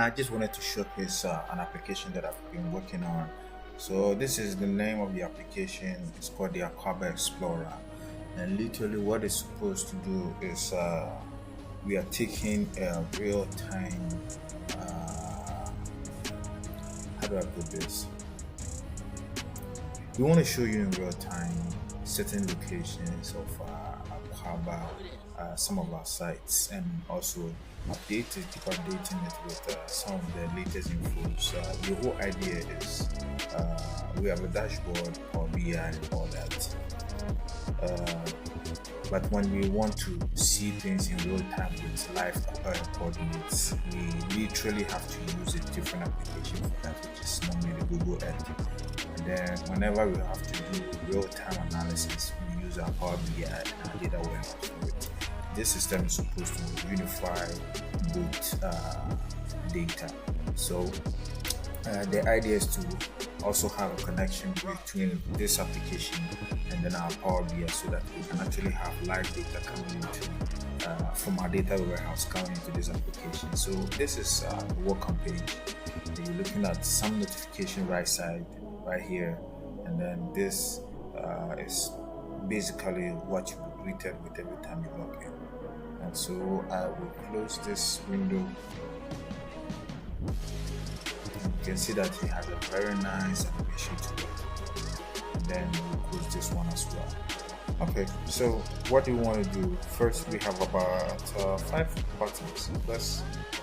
I just wanted to showcase an application that I've been working on. So this is the name of the application. It's called the Aquaba Explorer, and literally what it's supposed to do is we are taking a real time. Uh, how do I put this? We want to show you in real time certain locations of Aquaba, some of our sites, and also keep updating it with some of the latest infos. The whole idea is we have a dashboard or BI and all that. Uh, but when we want to see things in real time with live coordinates, we literally have to use a different application for that, which is normally the Google Earth. And then whenever we have to do real-time analysis, we use our Power BI and our data warehouse for it. This system is supposed to unify both data. So the idea is to also have a connection between this application and then our Power BI so that we can actually have live data coming into from our data warehouse coming into this application. So this is the welcome page. You're looking at some notification right side right here, and then this is basically what you will be greeted with every time you log in. And so I will close this window. You can see that it has a very nice animation to it. And then we'll close this one as well. Okay, so what do we want to do? First, we have about 5 buttons. Let's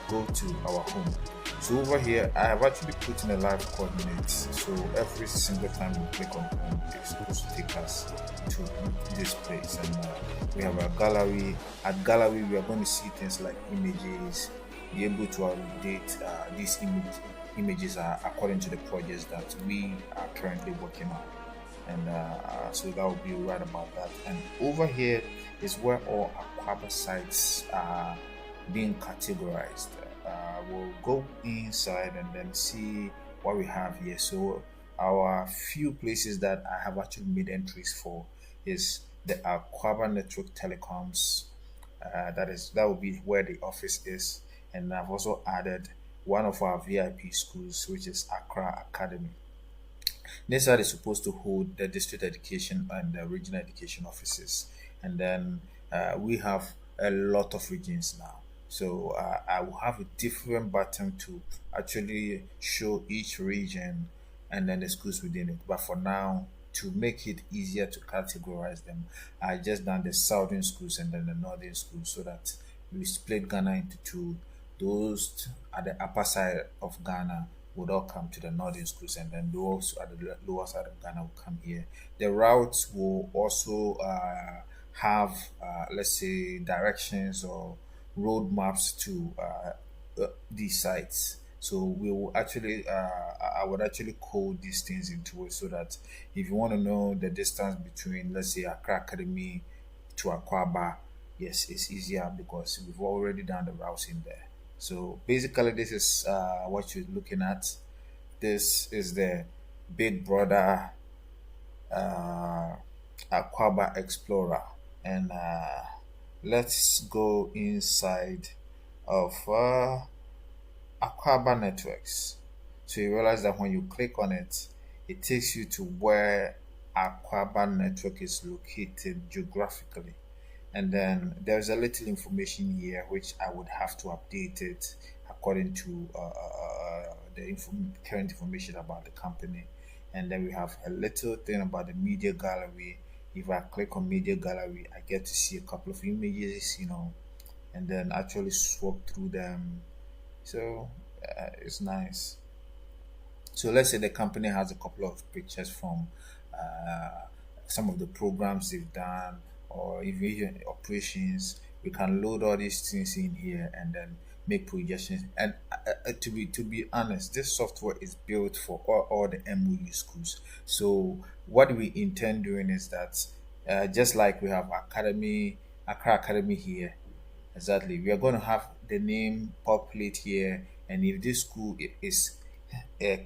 go to our home. So over here, I have actually put in a live coordinates. So every single time we click on home, it's supposed to take us to this place. And we have a gallery. At gallery, we are going to see things like images, be able to update these images are according to the projects that we are currently working on. And so that will be right about that. And over here is where all Aquaba sites are being categorized. We'll go inside and then see what we have here. So our few places that I have actually made entries for is the Aquaba Network Telecoms. That will be where the office is, and I've also added one of our VIP schools, which is Accra Academy. This side is supposed to hold the district education and the regional education offices, and then we have a lot of regions now. So I will have a different button to actually show each region and then the schools within it. But for now, to make it easier to categorize them, I just done the southern schools and then the northern schools so that we split Ghana into two. Those at the upper side of Ghana would all come to the northern schools, and then those at the lower side of Ghana will come here. The routes will also have, let's say, directions or roadmaps to these sites. So we will actually, I would actually code these things into it so that if you want to know the distance between, let's say, Accra Academy to Aquaba, yes, it's easier because we've already done the routes in there. So basically, this is what you're looking at. This is the Big Brother uh, Aquaba Explorer, and let's go inside of Aquaba Networks. So you realize that when you click on it, it takes you to where Aquaba Network is located geographically. And then there's a little information here which I would have to update it according to the current information about the company. And then we have a little thing about the media gallery. If I click on media gallery, I get to see a couple of images, and then actually swap through them. So it's nice. So let's say the company has a couple of pictures from uh, some of the programs they've done or even operations. We can load all these things in here and then make projections. And to be honest, this software is built for all the MOU schools. So what we intend doing is that just like we have Accra Academy here, exactly. We are going to have the name populate here, and if this school is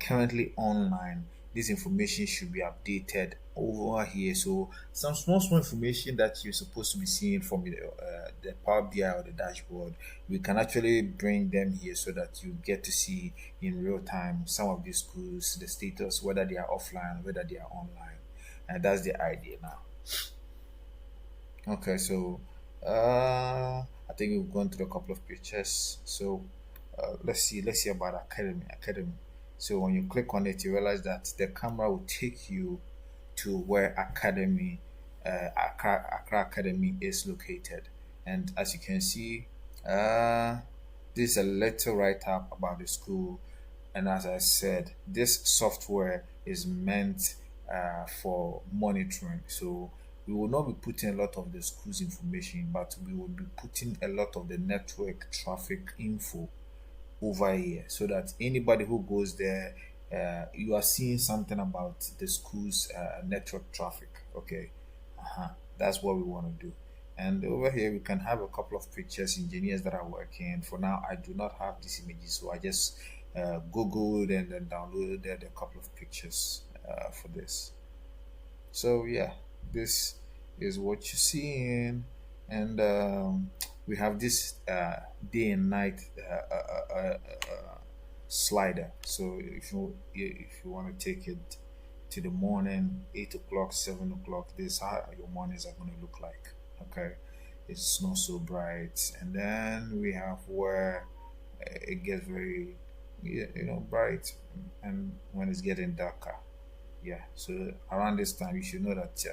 currently online, this information should be updated over here. So some small information that you're supposed to be seeing from the Power BI or the dashboard, we can actually bring them here so that you get to see in real time some of these schools, the status, whether they are offline, whether they are online. And that's the idea now. Okay, so I think we've gone through a couple of pictures. So let's see about academy. So when you click on it, you realize that the camera will take you to where Accra Academy is located. And as you can see, uh, this is a little write up about the school. And as I said, this software is meant for monitoring. So we will not be putting a lot of the school's information, but we will be putting a lot of the network traffic info over here so that anybody who goes there, you are seeing something about the school's network traffic. Okay, uh-huh. That's what we want to do. And over here, we can have a couple of pictures, engineers that are working. For now, I do not have these images, so I just Googled and then downloaded a couple of pictures for this. So yeah, this is what you're seeing, and we have this day and night slider. So if you want to take it to the morning, 8 o'clock, 7 o'clock, this is how your mornings are going to look like. Okay, it's not so bright, and then we have where it gets very bright, and when it's getting darker. Yeah, so around this time, you should know that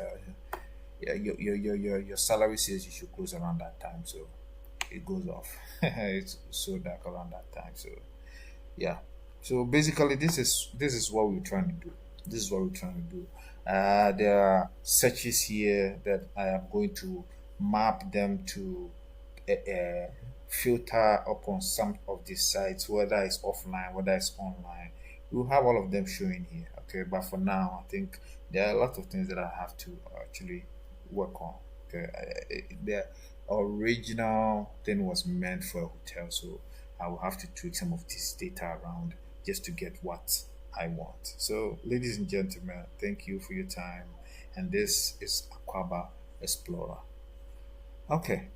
yeah, your salary says you should close around that time, so it goes off. It's so dark around that time, so yeah. So basically, this is what we're trying to do. This is what we're trying to do. There are searches here that I am going to map them to filter upon some of these sites, whether it's offline, whether it's online. We'll have all of them showing here. Okay, but for now, I think there are a lot of things that I have to actually work on. Okay, the original thing was meant for a hotel, so I will have to tweak some of this data around just to get what I want. So, ladies and gentlemen, thank you for your time, and this is Aquaba Explorer. Okay.